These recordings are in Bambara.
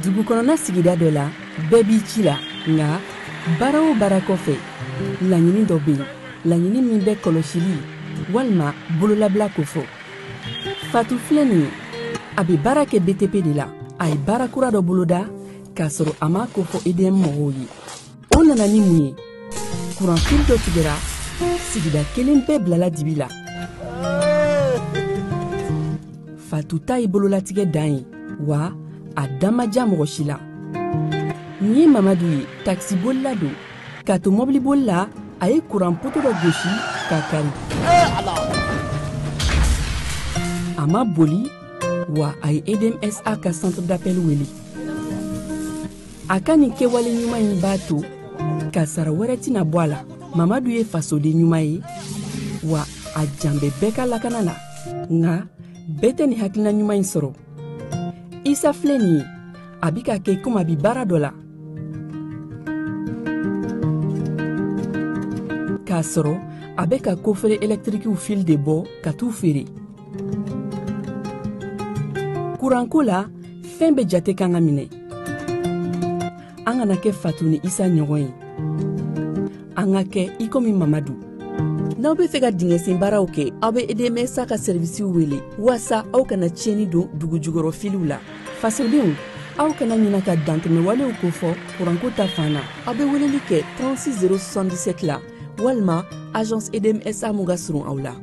Dugu kɔnɔna sigida dɔ la bɛɛ b'i ci la nga baara o baara kɔfɛ laɲini dɔ bɛ yen laɲini min bɛ kɔlɔsili walima bololabila ko fɔ Fatu filɛ nin ye a bɛ baara kɛ BTP de la a ye baara kura dɔ boloda k'a sɔrɔ a ma ko fɔ EDM mɔgɔw ye o nana ni mun ye kuranfili dɔ tigɛra sigida kelen bɛɛ bilala dibi la Fatu ta ye bololatigɛ dan ye wa a damaja mɔgɔ si la nin ye Mamadu ye taxi bolila don ka to mobili bolila a ye kuran poto dɔ gosi ka kari a ma boli wa a ye EDMSA ka centre d'appel wele a ka nin kɛwale ɲuman in b'a to ka sara wɛrɛ tɛna bɔ a la Mamadu ye fasoden ɲuman ye wa a jan bɛ bɛɛ ka lakana la nka bɛɛ tɛ nin hakilina ɲuman in sɔrɔ Isa filɛ nin ye a bi ka kɛ komi a bi baara dɔ la k'a sɔrɔ a bɛ ka kofere électrique fil de bɔ ka t'u feere kuranko la fɛn bɛ jate kan ka minɛ an kana kɛ Fatu ni Isa ɲɔgɔn ye an ka kɛ i komi Mamadu n'aw bɛ fɛ ka dingɛsen baaraw kɛ aw bɛ EDMSA ka servisiw wele walasa aw kana tiɲɛni don dugu jukɔrɔ filiw la fasodenw aw kana ɲina ka dantɛmɛwalew kofɔ kuranko ta fan na aw bɛ weleli kɛ 36077 la walima agence EDMSA mun ka surun aw la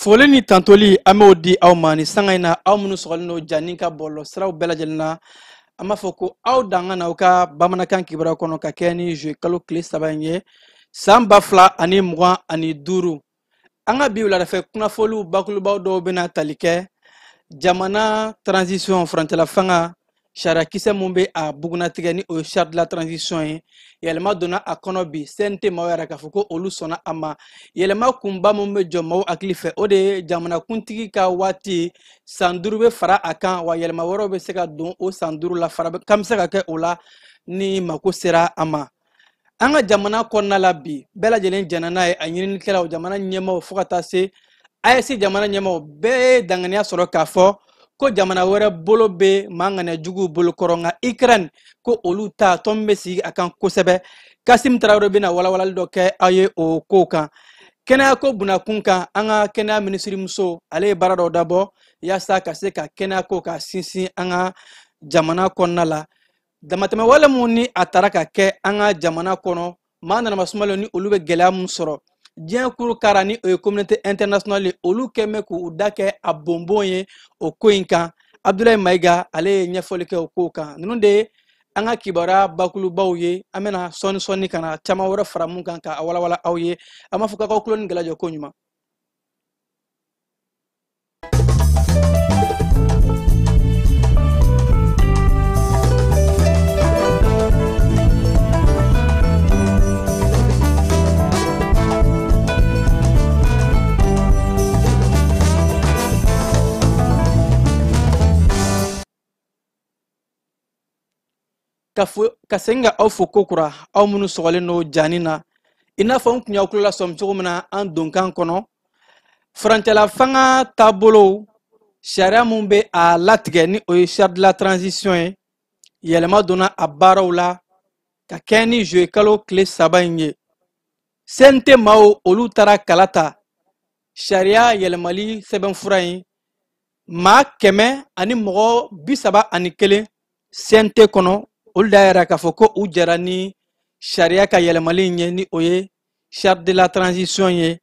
Foli ni tantoli an b'o di aw ma ni sanga in na aw minnu sɔgɔlen don janni ka bɔlɔ siraw bɛɛ lajɛlen na an b'a fɔ ko aw danga na aw ka bamanankan kibaruya kɔnɔ ka kɛ ni juillet kalo tile 3 in ye san 2025 an ka bi wuladafɛ kunnafoliw bakulubaw dɔw bɛna tali kɛ jamana transition furancɛla fanga sariya kisɛ mun bɛ a bugunatigɛ ni o ye charte de la transition ye yɛlɛma donna a kɔnɔ bi CNT maaw yɛrɛ k'a fɔ ko olu sɔnna a ma yɛlɛma kunba mun bɛ jɔ maaw hakili fɛ o de ye jamanakuntigi ka waati san 5 bɛ fara a kan wa yɛlɛma wɛrɛw bɛ se ka don o san 5 la fara kan bɛ se ka kɛ o la ni mako sera a ma an ka jamana kɔnɔna la bi bɛɛ lajɛlen jɛnna n'a ye a ɲininikɛlaw jamana ɲɛmaaw fo ka taa se AES jamana ɲɛmaaw bɛɛ ye danganiya sɔrɔ k'a fɔ ko jamana wɛrɛ bolo bɛ mangana jugu bolokɔrɔ nka Ukraine ko olu ta tɔn bɛ sigi a kan kosɛbɛ Kasim Tarawele bɛna walawalali dɔ kɛ aw ye o ko kan kɛnɛya ko bunakun kan an ka kɛnɛya minisiri muso ale ye baara dɔ dabɔ yaasa ka se ka kɛnɛya ko ka sinsin an ka jamana kɔnɔna la damatɛmɛ wale mun ni a taara ka kɛ an ka jamana kɔnɔ maa nanama sumalen ni olu bɛ gɛlɛya mun sɔrɔ diɲɛ kuru kara ni o ye communauté internationale ye olu kɛmɛ k'u da kɛ a bonbon ye o ko in kan Abdoulaye Mayiga ale ye ɲɛfɔli kɛ o ko kan ninnu de ye an ka kibaruya bakulubaw ye an bɛna sɔɔni ka na caman wɛrɛ fara mun kan ka walawala aw ye an b'a fɔ k'aw tulo ni gɛlɛjɔ ko ɲuman ka segin ka aw fo ko kura aw minnu sɔgɔlen don janni na i n'a fɔ n kun y'aw tulo lasɔmi cogo min na an donkan kɔnɔ furancɛla fanga taabolow sariya mun bɛ a latigɛ ni o ye charte de la transition ye yɛlɛma donna a baaraw la ka kɛ ni juillet kalo tile 3 in ye CNT maaw olu taara kala ta sariya yɛlɛmali sɛbɛnfura in maa 100 ani mɔgɔ 31 CNT kɔnɔ olu da yɛrɛ k'a fɔ ko u jɛra ni sariya ka yɛlɛmali in ye ni o ye charte de la transition ye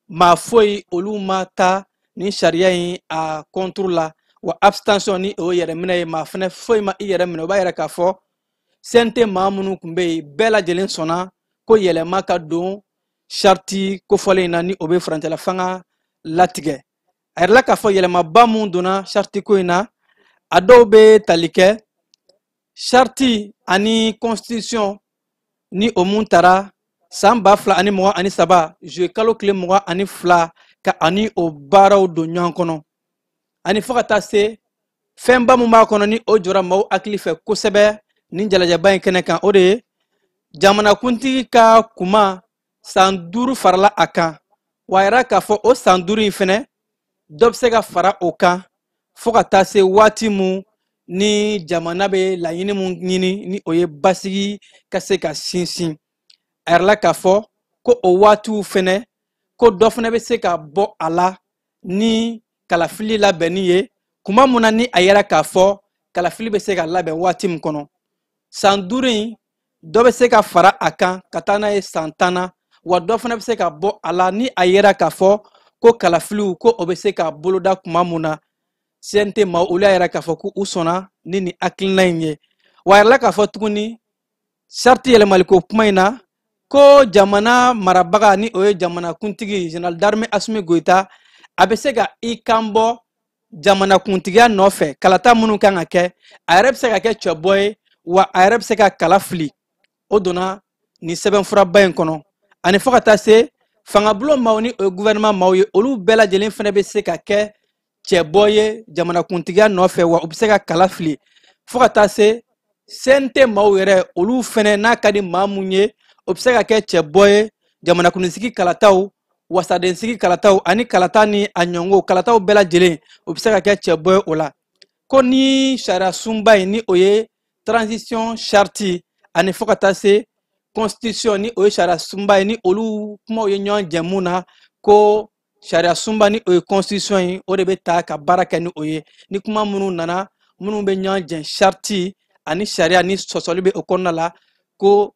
ma foyi olu ma ta ni charia in a contre la wa abstention ni o yɛrɛ minɛ ye ma fɛnɛ foyi ma i yɛrɛ minɛ o b'a yɛrɛ k'a fɔ sente maa minnu kun bɛ yen bɛɛ lajɛlen sɔnna ko yɛlɛma ka don charte kofɔlen in na ni o bɛ farancɛla fanga latigɛ a yɛrɛ la k'a fɔ yɛlɛmaba mun donna charte ko in na a dɔw bɛ tali kɛ charte ani constitution ni o mun tara san 2023 juillet kalo tile 22 ka ani o baaraw don ɲɔgɔn kɔnɔ ani fo ka taa se fɛnba mun b'a kɔnɔ ni o jɔra maaw hakili fɛ kosɛbɛ ni jalajaba in kɛnɛ kan o de ye jamanakuntigi ka kuma san 5 farala a kan wa a yɛrɛ k'a fɔ o san 5 in fɛnɛ dɔ bɛ se ka fara o kan fo ka taa se waati mun ni jamana bɛ laɲini mun ɲini ni o ye basigi ka se ka sinsin a yɛrɛ la k'a fɔ ko o waatiw fɛnɛ ko dɔ fɛnɛ bɛ se ka bɔ a la ni kalafili labɛnni ye kuma mun na ni a yɛrɛ k'a fɔ kalafili bɛ se ka labɛn waati min kɔnɔ san 5 in dɔ bɛ se ka fara a kan ka taa n'a ye san 10 na wa dɔ fɛnɛ bɛ se ka bɔ a la ni a yɛrɛ k'a fɔ ko kalafiliw ko o bɛ se ka boloda kuma mun na CNT ma olu y'a yɛrɛ k'a fɔ ko u sɔnna ni nin hakilina in ye wa a yɛrɛ la k'a fɔ tuguni charte yɛlɛmaliko kuma in na ko jamana marabaga ni o ye jamanakuntigi général d'armée Assimi Goïta a bɛ se ka i kan bɔ jamanakuntigiya nɔfɛ kalata minnu kan ka kɛ a yɛrɛ bɛ se ka kɛ cɛbɔ ye wa a yɛrɛ bɛ se ka kala fili o donna nin sɛbɛnfuraba in kɔnɔ ani fo ka taa se fangabulon maaw ni o ye gouvernement maaw ye olu bɛɛ lajɛlen fɛnɛ bɛ se ka kɛ cɛbɔ ye jamanakuntigiya nɔfɛ wa u bɛ se ka kala fili fo ka taa se CNT maaw yɛrɛ olu fɛnɛ n'a ka di maa mun ye o bɛ se ka kɛ cɛbɔ ye jamanakuntigi kalataw wasadensigi kalataw ani kalata ni a ɲɔngo kalataw bɛɛ lajɛlen o bɛ se ka kɛ cɛbɔ ye o la ko ni sariya sunba in ni o ye transition charte ani fo ka taa se constitution ni o ye sariya sunba ye ni olu kumaw ye ɲɔgɔn jɛ mun na ko sariya sunba ni o ye constitution ye o de bɛ ta ka baara kɛ ni o ye ni kuma minnu nana minnu bɛ ɲɔgɔn jɛ charte ani sariya ni sɔsɔli bɛ o kɔnɔna la ko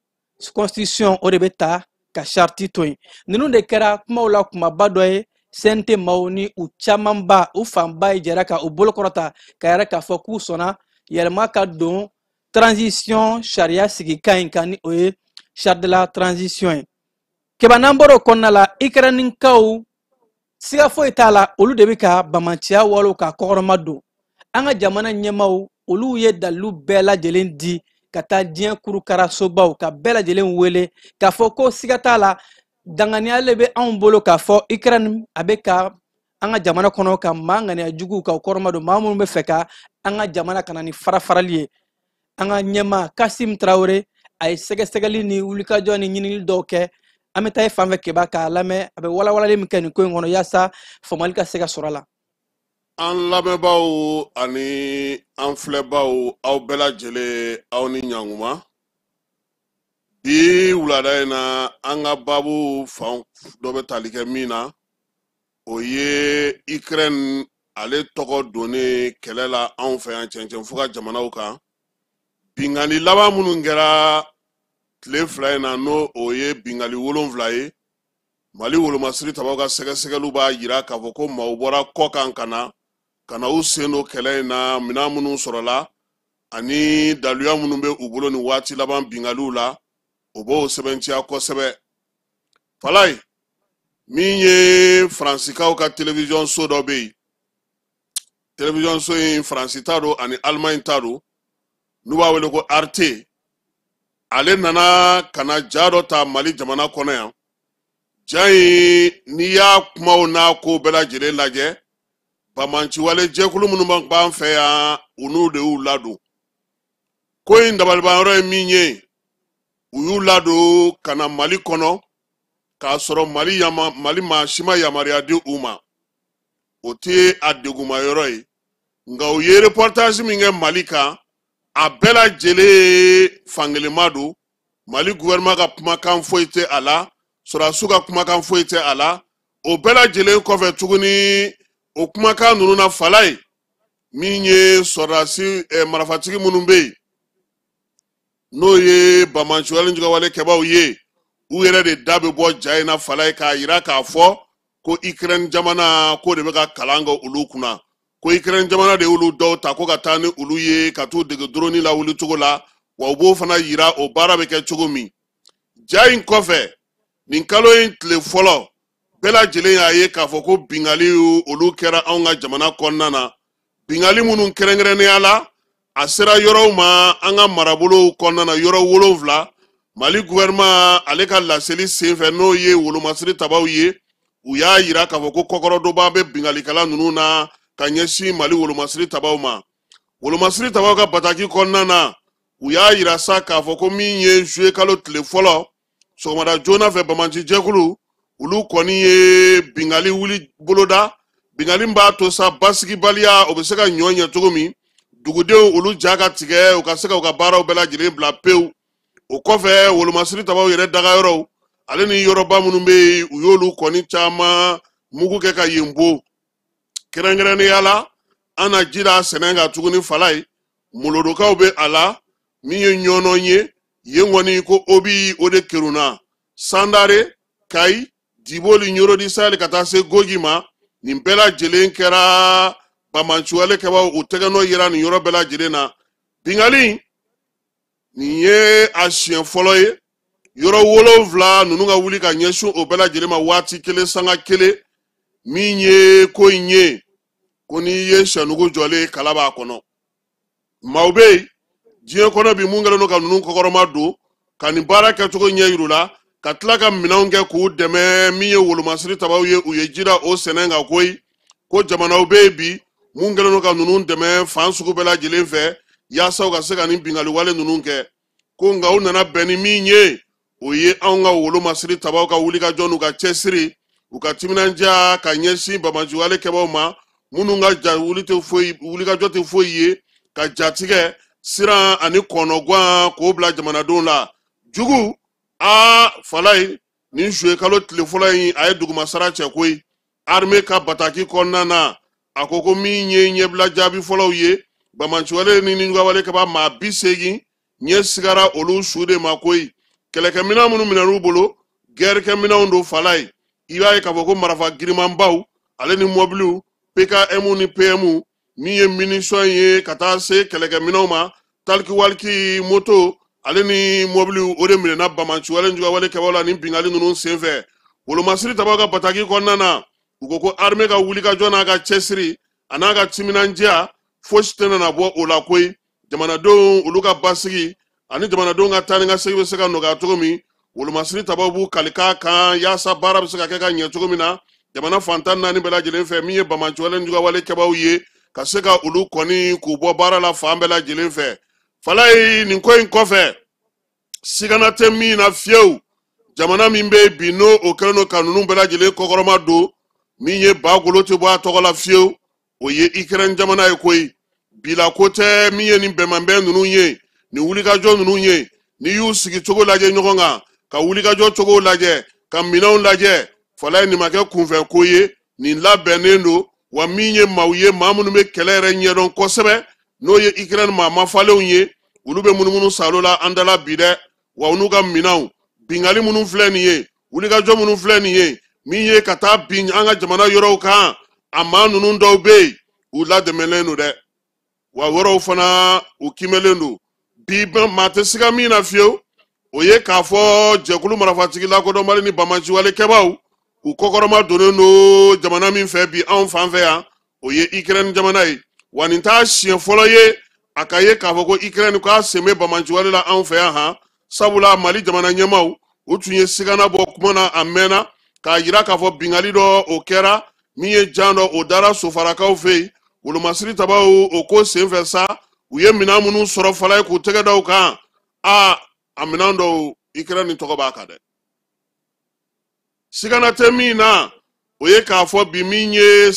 constitution o de bɛ ta ka charte to yen ninnu de kɛra kumaw la kumaba dɔ ye CNT maaw ni u camanba u fanba ye jɛra ka u bolo kɔrɔta ka yɛrɛ k'a fɔ k'u sɔnna yɛlɛma ka don transition sariya sigikan in kan ni o ye charte de la transition ye kɛba n'an bɔra o kɔnɔna la Ikɛrɛnikaw siga foyi t'a la olu de bɛ ka bamaciya walo ka kɔkɔrɔma don an ka jamana ɲɛmaaw olu ye dalilu bɛɛ lajɛlen di ka taa diɲɛ kurukarasobaw ka bɛɛ lajɛlen wele k'a fɔ ko siga t'a la danganiya le bɛ anw bolo k'a fɔ Ikɛrɛni a bɛ ka an ka jamana kɔnɔ ka maa ŋaniya juguw ka kɔrɔma don maa minnu bɛ fɛ ka an ka jamana kana ni farafarali ye an ka ɲɛmaa Kasim Tarawele a ye sɛgɛsɛgɛli ni wulikajɔ ni ɲinili dɔw kɛ an bɛ taa ye fan fɛ kɛba k'a lamɛn a bɛ walawalali min kɛ nin ko in kɔnɔ yaasa faamuyali ka se ka sɔrɔ a la. An lamɛnbaaw ani an filɛbaaw aw bɛɛ lajɛlen aw ni ɲankuma bi wulada in na an ka baabu fan dɔ bɛ tali kɛ min na o ye Ukraine ale tɔgɔ donnen kɛlɛ la anw fɛ yan cɛncɛn fo ka jamanaw kan bingali laban minnu kɛra tile 2 in na n'o o ye bingali 7 ye Mali wolomasiri tabaw ka sɛgɛsɛgɛliw b'a yira k'a fɔ ko maaw bɔra kɔ kan ka na u sen don kɛlɛ in na minɛn minnu sɔrɔla ani daluya minnu bɛ u bolo ni waati laban bingaliw la o b'o sɛbɛntiya kosɛbɛ Falaye min ye Faransikaw ka télévision so dɔ bɛ yen télévision so in Faransi ta don ani Allemagne ta don n'u b'a wele ko Arte ale nana ka na ja dɔ ta Mali jamana kɔnɔ yan ja in n'i y'a kumaw n'a ko bɛɛ lajɛlen lajɛ bamanciwale jɛkulu minnu b'an fɛ yan u n'u de y'u ladon ko in dabalibanyɔrɔ ye min ye u y'u ladon ka na Mali kɔnɔ k'a sɔrɔ Mali maa si ma yamaruya di u ma o tɛ a degunmayɔrɔ ye nka u ye reportage min kɛ Mali kan a bɛɛ lajɛlen fankelenma don Mali gouvernement ka kumakan foyi tɛ a la sɔrɔdasiw ka kumakan foyi tɛ a la o bɛɛ lajɛlen kɔfɛ tuguni o kumakan ninnu na Falaye min ye sɔrɔdasi marifatigi minnu bɛ yen n'o ye bamanciwale jugawale kɛbaw ye u yɛrɛ de da bɛ bɔ ja in na fala ye k'a yira k'a fɔ ko Ukraine jamana ko de bɛ ka kalan kɛ olu kunna ko Ukraine jamana de olu dɔw ta ko ka taa ni olu ye ka t'u dege drone la wuli cogo la wa u b'o fana yira o baara bɛ kɛ cogo min ja in kɔfɛ nin kalo in tile fɔlɔ bɛɛ lajɛlen y'a ye k'a fɔ ko bingali olu kɛra anw ka jamana kɔnɔna na bingali minnu kɛrɛnkɛrɛnnenya la a sera yɔrɔw ma an ka marabolow kɔnɔna na yɔrɔ 7 Mali gouvernement ale ka laseli senfɛ n'o ye wolomasiri tabaw ye u y'a yira k'a fɔ ko kɔkɔrɔdɔba bɛ bingalikɛla ninnu na ka ɲɛsin Mali wolomasiri tabaw ma wolomasiri tabaw ka bataki kɔnɔna na u y'a yira sa k'a fɔ ko min ye juillet kalo tile fɔlɔ sɔgɔmada joona fɛ Bamanci jɛkulu olu kɔni ye bingali wuli boloda bingali b'a to sa basigibaliya o bɛ se ka ɲɔ ɲɛ cogo min dugudenw olu ja ka tigɛ u ka se ka u ka baaraw bɛɛ lajɛlen bila pewu o kɔfɛ wolomasiri tabaw yɛrɛ dagayɔrɔw ale ni yɔrɔba minnu bɛ yen u y'olu kɔni caman mugu kɛ ka yen bo kɛrɛnkɛrɛnnenya la an na jira sɛnɛ kan tuguni fala ye molodokaw bɛ a la min ye ɲɔnɔn ye yen kɔni ko obi o de keruna Sandare Kayi Diboli Ɲorodi Sahel ka taa se Gogi ma nin bɛɛ lajɛlen kɛra Bamanci kɛbaw u tɛgɛnɔ yira nin yɔrɔ bɛɛ lajɛlen na bingali nin ye a siɲɛ fɔlɔ ye yɔrɔ 7 ninnu ka wuli ka ɲɛsin o bɛɛ lajɛlen ma waati kelen sanga kelen min ye ko in ye ko n'i ye sɛnugu jɔlen kala b'a kɔnɔ maaw bɛ yen diɲɛ kɔnɔ bi mun kɛlen don ka ninnu kɔkɔrɔma don ka nin baara kɛcogo ɲɛ yir'u la ka tila ka minɛnw kɛ k'u dɛmɛ min ye wolomasiri tabaw ye u ye jira o sɛnɛ kan koyi ko jamanaw bɛ yen bi mun kɛlen don ka ninnu dɛmɛ fan sugu bɛɛ lajɛlen fɛ yaasa u ka se ka nin bingali wale ninnu kɛ ko nka u nana bɛn ni min ye o ye anw ka wolomasiri tabaw ka wulikajɔ n'u ka cɛsiri u ka timinandiya ka ɲɛsin Bamanci wale kɛbaw ma minnu ka wulikajɔ tɛ foyi ye ka jatigɛ siran ani kɔnɔguwan k'o bila jamanadenw la jugu fala ye nin juillet kalo tile fɔlɔ in a ye dugumasara cɛ koyi armée ka bataki kɔnɔna na a ko ko min ye ɲɛbila jaabi fɔlɔw ye Bamanci wale ni Ninjuga kɛba maa 80 ɲɛ sigara olu su de ma koyi kɛlɛkɛminɛn minnu minɛn'u bolo gɛrikɛminɛnw don fala ye i b'a ye k'a fɔ ko marafa girimanbaw ale ni mɔbiliw PKM ni PM min ye munition ye ka taa se kɛlɛkɛminɛnw ma taliki waliki moto ale ni mɔbiliw o de minɛna Bamanci wale Ninjuga kɛbaw la ni bingali ninnu senfɛ wolomasiri tabaw ka bataki kɔnɔna na u ko ko armée ka wulikajɔ n'a ka cɛsiri a n'a ka timinandiya fosi tɛ nana bɔ o la koyi jamanadenw olu ka basigi ani jamanadenw ka taa ni ka segin bɛ se ka nɔgɔya cogo min wolomasiri tabaw b'u kali k'a kan yaasa baara bɛ se ka kɛ ka ɲɛ cogo min na jamana fantan 4 bɛɛ lajɛlen fɛ min ye Bamanci wale Ninjuga kɛbaw ye ka se ka olu kɔni k'u bɔ baara la fan bɛɛ lajɛlen fɛ fala ye nin ko in kɔfɛ sigana tɛ min na fiyewu jamana min bɛ bi n'o o kɛlen don ka ninnu bɛɛ lajɛlen kɔkɔrɔma don min ye ba golo tɛ bɔ a tɔgɔ la fiyewu o ye Ukraine jamana ye koyi bila ko tɛ min ye nin bɛnbɛnbɛn ninnu ye nin wulikajɔ ninnu ye n'i y'u sigi cogo lajɛ ɲɔgɔn kan ka wulikajɔ cogo lajɛ ka minɛnw lajɛ fala ye nin ma kɛ kunfɛ ko ye nin labɛnnen don wa min ye maaw ye maa minnu bɛ kɛlɛ yɛrɛ ɲɛdɔn kosɛbɛ n'o ye Ukraine maa mafalenw ye olu bɛ munumunu salo la an dala bi dɛ wa n'u ka minɛnw bingali minnu filɛ nin ye wulikajɔ minnu filɛ nin ye min ye ka taa bin an ka jamana yɔrɔw kan a maa ninnu dɔw bɛ yen u ladɛmɛlen don dɛ wa yɔrɔw fana u kimɛlen don bi maa tɛ siga min na fiyewu o ye k'a fɔ jɛkulu marafatigi lakodɔnbali ni Bamanci wale kɛbaw u kɔkɔrɔma donnen don jamana min fɛ bi anw fan fɛ yan o ye Ukraine jamana ye wa nin t'a siɲɛ fɔlɔ ye a ka ye k'a fɔ ko Ukraine k'a sen bɛ Bamanci wale la anw fɛ yan han sabula Mali jamana ɲɛmaw u tun ye sigana bɔ kuma na a mɛnna k'a yira k'a fɔ bingali dɔ o kɛra min ye jan dɔ o dara sofarakaw fɛ yen wolomasiri tabaw o ko senfɛ sa u ye minɛn minnu sɔrɔ fala ye k'u tɛgɛ da u kan a minɛn dɔw Ukraine ni tɔgɔ b'a kan dɛ sigana tɛ min na o ye k'a fɔ bi min ye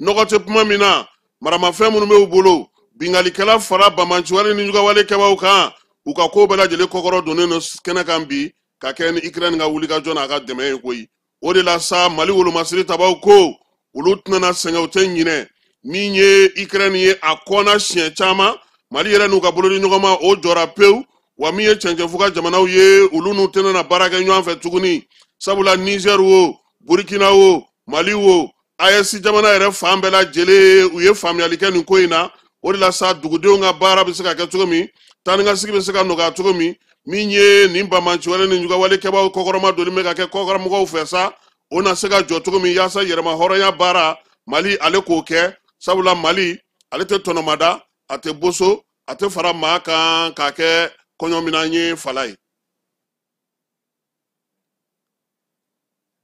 nɔgɔ tɛ kuma min na maramafɛn minnu bɛ u bolo bingalikɛla fara Bamanci wale Ninjuga kɛbaw kan u ka ko bɛɛ lajɛlen kɔkɔrɔ donnen don kɛnɛ kan bi ka kɛ ni Ukraine ka wulikajɔ n'a ka dɛmɛ ye koyi o de la sa Mali wolomasiri tabaw ko olu tɛna sɛgɛn u tɛ ɲinɛ min ye Ukraine ye a kɔnna siɲɛ caman Mali yɛrɛ n'u ka bolodi ɲɔgɔn ma o jɔra pewu wa min ye cɛncɛn ka jamanaw ye olu n'u tɛna na baara kɛ ɲɔgɔn fɛ tuguni sabula Niger wo Burkina wo Mali wo AES jamana yɛrɛ fan bɛɛ lajɛlen u ye faamuyali kɛ nin ko in na o de la sa dugudenw ka baara bɛ se ka kɛ cogo min taa ni ka sigi bɛ se ka nɔgɔya cogo min min ye nin bamanci wale ni jugawale kɛbaw kɔkɔrɔma donni bɛ ka kɛ kɔkɔrɔmɔgɔw fɛ sa o na se ka jɔ cogo min yaasa yɛrɛma hɔrɔnya baara Mali ale k'o kɛ sabula Mali ale tɛ tɔnɔmada a tɛ boso a tɛ fara maa kan k'a kɛ kɔɲɔ minan ye fala ye.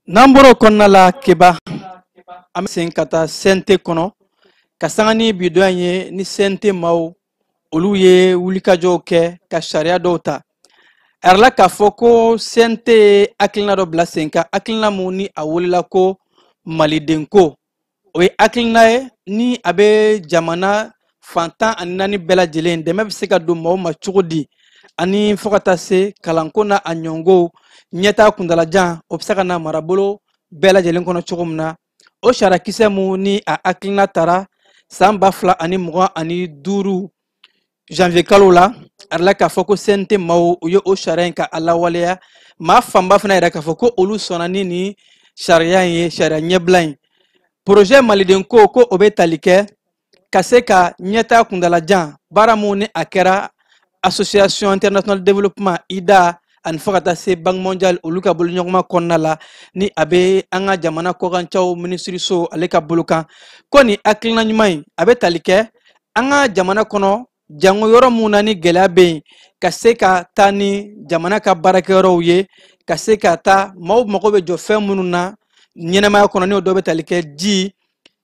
N'an bɔra o kɔnɔna la Keba an bɛ segin ka taa CNT kɔnɔ ka sanga ni bidon ye ni CNT maaw olu ye wulikajɔw kɛ ka sariya dɔw ta a yɛrɛ la k'a fɔ ko CNT ye hakilina dɔ bila sen kan hakilina mun ni a wulila ko malidenko o ye hakilina ye ni a bɛ jamana fantan ani naani bɛɛ lajɛlen dɛmɛ bɛ se ka don maaw ma cogo di ani fo ka taa se kalanko n'a a ɲɔngow ɲɛtaa kuntalajan o bɛ se ka na marabolo bɛɛ lajɛlen kɔnɔ cogo min na o sarakisɛ mun ni a hakilina tara san 2025 janvier kalo la a yɛrɛ la k'a fɔ ko CNT maaw u ye o sariya in ka a lawaleya maa fanba fana yɛrɛ k'a fɔ ko olu sɔnna ni nin sariya in ye sariya ɲɛbila in projet malidenko ko o bɛ tali kɛ ka se ka ɲɛtaa kuntalajan baara mun ni a kɛra association international développement IDA ani fo ka taa se banque mondiale olu ka boloɲɔgɔnma kɔnɔna la ni a bɛ an ka jamana kɔkancaw minisiriso ale ka bolo kan ko nin hakilina ɲuman in a bɛ tali kɛ an ka jamana kɔnɔ jango yɔrɔ mun na ni gɛlɛya bɛ yen ka se ka taa ni jamana ka baarakɛyɔrɔw ye ka se ka taa maaw mago bɛ jɔ fɛn minnu na ɲɛnɛmaya kɔnɔ ni o dɔ bɛ tali kɛ ji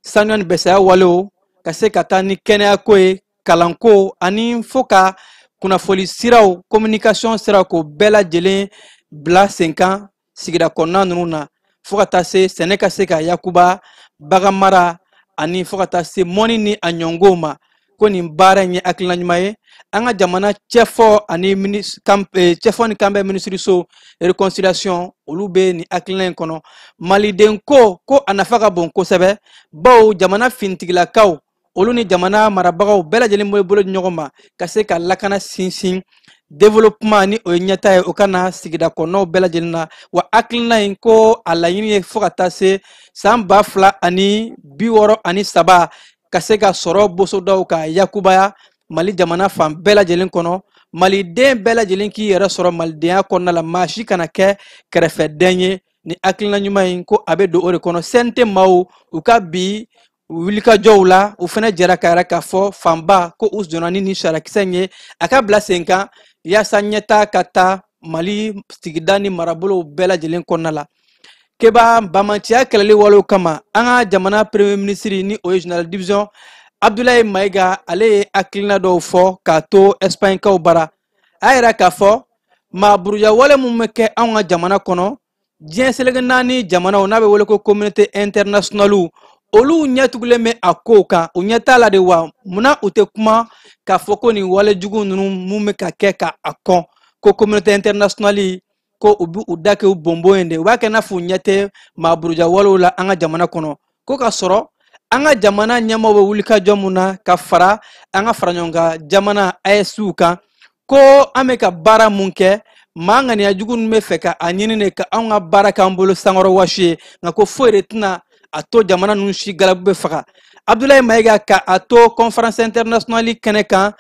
sanuya ni bɛsaya walew ka se ka taa ni kɛnɛyako ye kalanko ani fo ka kunnafoni siraw communication siraw k'o bɛɛ lajɛlen bila sen kan sigida kɔnɔna ninnu na fo ka taa se sɛnɛ ka se ka yakuba bagan mara ani fo ka taa se mɔni ni a ɲɔngow ma ko nin baara in ye hakilina ɲuman ye an ka jamana cɛfɔ ani cɛfɔ ni kanbɛ minisiriso réconciliation olu bɛ nin hakilina in kɔnɔ malidenko ko a nafa ka bon kosɛbɛ bawo jamana fintigilakaw olu ni jamana marabagaw bɛɛ lajɛlen bɛ bolo di ɲɔgɔn ma ka se ka lakana sinsin développement ni o ye ɲɛta ye o ka na sigida kɔnɔnaw bɛɛ lajɛlen na wa hakilina in ko a laɲini ye fo ka taa se san 2063 ka se ka sɔrɔ bosodaw ka yakubaya Mali jamana fan bɛɛ lajɛlen kɔnɔ maliden bɛɛ lajɛlen k'i yɛrɛ sɔrɔ malidenya kɔnɔna la maa si kana kɛ kɛrɛfɛden ye ni hakilina ɲuman in ko a bɛ don o de kɔnɔ CNT maaw u ka bi wulikajɔw la u fana jɛra ka yɛrɛ k'a fɔ fanba ko u donna ni nin sarakisɛ in ye a ka bila sen kan yaasa ɲɛtaa ka taa Mali sigida ni marabolow bɛɛ lajɛlen kɔnɔna la Keba bamanciya kɛlɛli walew kama an ka jamana premier ministre ni o ye général division Abdoulaye Maïga ale ye hakilina dɔw fɔ k'a to Espagne kaw bara a yɛrɛ k'a fɔ maaburuja wale mun bɛ kɛ anw ka jamana kɔnɔ diɲɛ seleke naani jamanaw n'a bɛ wele ko communauté internationale olu ɲɛtugulen bɛ a kow kan u ɲɛ t'a la de wa munna u tɛ kuma k'a fɔ ko nin walejugu ninnu mun bɛ ka kɛ ka a kɔn ko communauté internationale ko u b'u da kɛ u bɔnbɔn ye de u b'a kɛ n'a fɔ u ɲɛ tɛ maaburuja walew la an ka jamana kɔnɔ ko ka sɔrɔ an ka jamana ɲɛmaaw bɛ wulikajɔ mun na ka fara an ka fara ɲɔgɔn kan jamana AES kan ko an bɛ ka baara mun kɛ maa ŋaniya jugu ninnu bɛ fɛ ka a ɲini de ka anw ka baara k'an bolo sankɔrɔ wɔsi ye nka ko foyi de tɛna a to jamana ninnu si galabu bɛ faga Abdoulaye Maïga ka a to conférence internationale kɛnɛ kan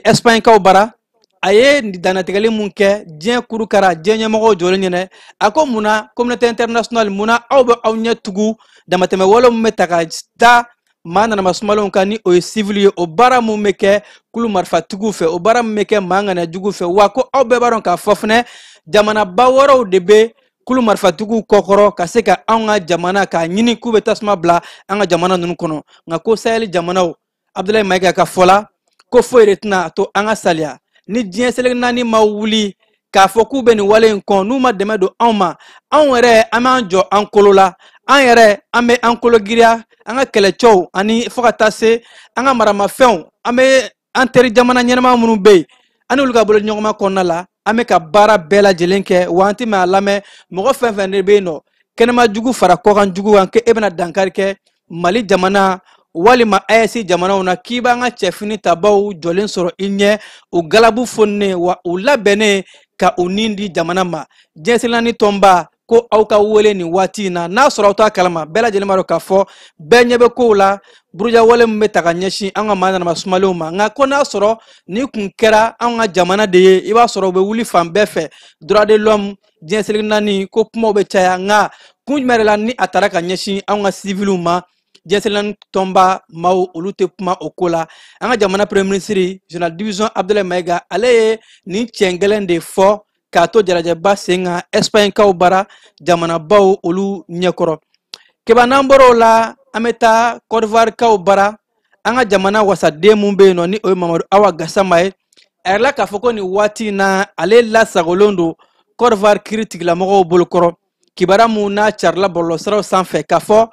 Espagne kaw bara a ye danatigɛli mun kɛ diɲɛ kurukara diɲɛ ɲɛmɔgɔw jɔlen ɲɛnɛ a ko munna communauté internationale munna aw bɛ aw ɲɛ tugu damatɛmɛ wale mun bɛ ta ka da maa nanama sumalenw kan ni o ye civil ye o baara mun bɛ kɛ kulu marifatigiw fɛ o baara mun bɛ kɛ maa ŋaniya jugu fɛ wa ko aw bɛɛ b'a dɔn k'a fɔ fɛnɛ jamanaba wɛrɛw de bɛ kulu marifatigiw kɔkɔrɔ ka se ka anw ka jamana k'a ɲini k'u bɛ tasuma bila an ka jamana ninnu kɔnɔ nka ko Sahel jamanaw Abdoulaye Maïga ka fɔ la ko foyi de tɛna to an ka saliya ni diɲɛ seleke naani ma wuli k'a fɔ k'u bɛ nin wale in kɔn n'u ma dɛmɛ don anw ma anw yɛrɛ an b'an jɔ an kolo la an yɛrɛ an bɛ an kolo giriya an ka kɛlɛcɛw ani fo ka taa se an ka maramafɛnw an bɛ an teri jamana ɲɛnama minnu bɛ yen an n'olu ka bolo ɲɔgɔnma kɔnɔna la an bɛ ka baara bɛɛ lajɛlen kɛ wa an tɛ mɛn a lamɛn mɔgɔ fɛn fɛn de bɛ yen nɔ kɛnɛma jugu fara kɔkan jugu kan k'e bɛna dankari kɛ Mali jamana walima AES jamanaw na kiba nga cɛfini tabaw jɔlen sɔrɔ i ɲɛ u galabu fonne wa u labɛnnen ka u nin di jamana ma jɛnsilani tɔnba ko aw ka wele ni waati na n'a sɔrɔ aw t'a kalama bɛɛ lajɛlen b'a dɔn k'a fɔ bɛɛ ɲɛ bɛ kow la buruja wale min bɛ ta ka ɲɛsin an ka maa nanama sumalenw ma nka ko n'a sɔrɔ ni kun kɛra an ka jamana de ye i b'a sɔrɔ u bɛ wuli fan bɛɛ fɛ droit de l'homme jɛnseli naani ko kumaw bɛ caya nka kun jumɛn de la ni a taara ka ɲɛsin an ka civiliw ma jɛnseli tɔnba maaw olu tɛ kuma o ko la an ka jamana premier ministre général division Abdoulaye Mayiga ale ye nin cɛngɛlɛn de fɔ k'a to jalajɛba sen kan Espagne kaw bara jamanabaw olu ɲɛkɔrɔ keba n'an bɔr'o la an bɛ taa Côte d'Ivoire kaw bara an ka jamana wasaden mun bɛ yen nɔ ni o ye Mamadu Awa Gassama ye a yɛrɛ la k'a fɔ ko nin waati in na ale lasagolen don Côte d'Ivoire kiiri tigilamɔgɔw bolokɔrɔ kibara mun n'a carila bɔlɔlɔsiraw sanfɛ k'a fɔ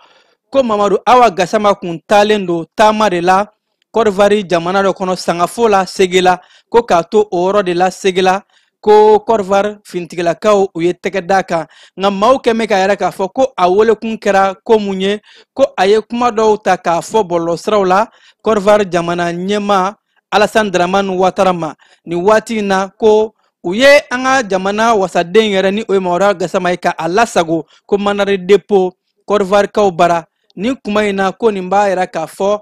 ko Mamadu Awa Gassama kun taalen don taama de la Côte d'Ivoire jamana dɔ kɔnɔ sangafo la Ségela ko k'a to o yɔrɔ de la Ségela ko Côte d'Ivoire fintigilakaw u ye tɛgɛ d'a kan nka maaw kɛmɛ k'a yɛrɛ k'a fɔ ko a welekun kɛra ko mun ye ko a ye kuma dɔw ta k'a fɔ bɔlɔlɔsiraw la Côte d'Ivoire jamana ɲɛmaa Alassane Dramane Ouattara ma nin waati in na ko u ye an ka jamana wasaden yɛrɛ ni o ye Mamadu Awa Gassama ye ka a lasago ko mandat de dépôt Côte d'Ivoire kaw bara nin kuma in na ko nin b'a yɛrɛ k'a fɔ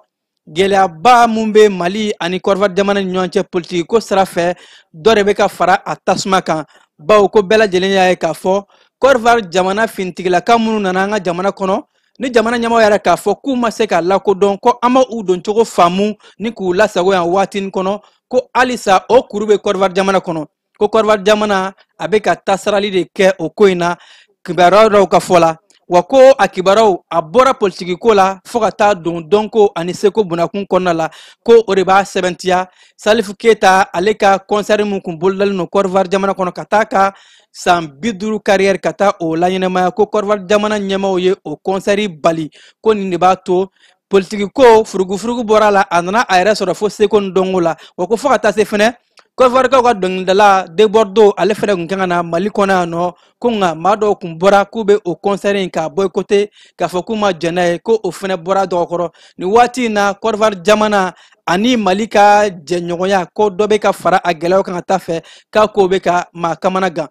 gɛlɛyaba mun bɛ Mali ani Côte d'Ivoire jamana ni ɲɔgɔn cɛ politiki ko sira fɛ dɔ de bɛ ka fara a tasuma kan bawo ko bɛɛ lajɛlen y'a ye k'a fɔ Côte d'Ivoire jamana fintigilaka minnu nana an ka jamana kɔnɔ ni jamana ɲɛmaaw yɛrɛ k'a fɔ k'u ma se ka lakodɔn ko an ma u don cogo faamu ni k'u lasago yan waati in kɔnɔ ko halisa o kuru bɛ Côte d'Ivoire jamana kɔnɔ ko Côte d'Ivoire jamana a bɛ ka tasarali de kɛ o ko in na kibaruya dɔw ka fɔ la wa ko a kibaruyaw a bɔra politiki ko la fo ka taa don dɔnko ani seko bunakun kɔnɔna la ko o de b'a sɛbɛntiya Salifu Keyita ale ka concert mun kun bolodalen no Côte d'Ivoire jamana kɔnɔ ka taa ka san 50 carrière ka taa o laɲɛnɛmaya ko Côte d'Ivoire jamana ɲɛmaaw ye o concert bali ko nin de b'a to politiki ko furugufurugu bɔra la a nana a yɛrɛ sɔrɔ fo seko ni dɔnko la wa ko fo ka taa se fɛnɛ Côte d'Ivoire kaw ka dɔnkilidala Debordo ale fɛnɛ kun kan ka na Mali kɔnɔ yan nɔ ko nka maa dɔw kun bɔra k'u bɛ o concert in k'a boycotté k'a fɔ k'u ma jɛn n'a ye ko o fɛnɛ bɔra dɔgɔkɔrɔ nin waati in na Côte d'Ivoire jamana ani Mali ka jɛɲɔgɔnya ko dɔ bɛ ka fara a gɛlɛyaw kan ka taa fɛ k'a ko bɛ ka maa kamana gan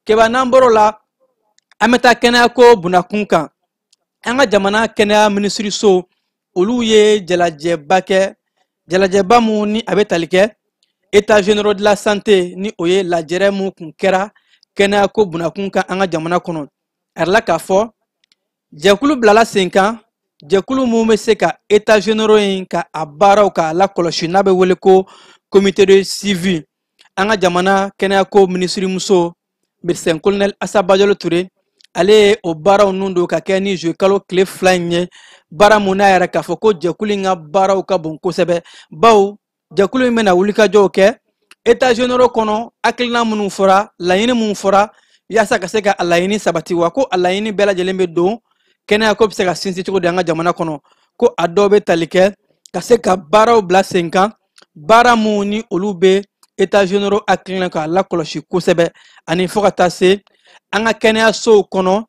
keba n'an bɔr'o la an bɛ taa kɛnɛya ko bunakun kan an ka jamana kɛnɛya minisiriso olu ye jalajɛba kɛ jalajɛba mun ni a bɛ tali kɛ États généraux de la santé ni o ye lajɛrɛ mun kun kɛra kɛnɛya ko bunakun kan an ka jamana kɔnɔ a yɛrɛ la k'a fɔ jɛkulu bilala sen kan jɛkulu mun bɛ se ka États généraux in ka a baaraw k'a lakɔlɔsi n'a bɛ wele ko comité de suivi an ka jamana kɛnɛya ko minisirimuso médecin colonel Assa Bajalo Touré ale ye o baaraw nun don ka kɛ ni juillet kalo tile 2 in ye baara mun n'a yɛrɛ k'a fɔ ko jɛkulu in ka baaraw ka bon kosɛbɛ bawo jɛkulu in bɛna wulikajɔw kɛ États généraux kɔnɔ hakilina minnu fɔra laɲini minnu fɔra yaasa ka se ka a laɲini sabati wa ko a laɲini bɛɛ lajɛlen bɛ don kɛnɛya ko bɛ se ka sinsin cogo di an ka jamana kɔnɔ ko a dɔw bɛ tali kɛ ka se ka baaraw bila sen kan baara mun ni olu bɛ États généraux hakilina k'a lakɔlɔsi kosɛbɛ ani fo ka taa se an ka kɛnɛyasow kɔnɔ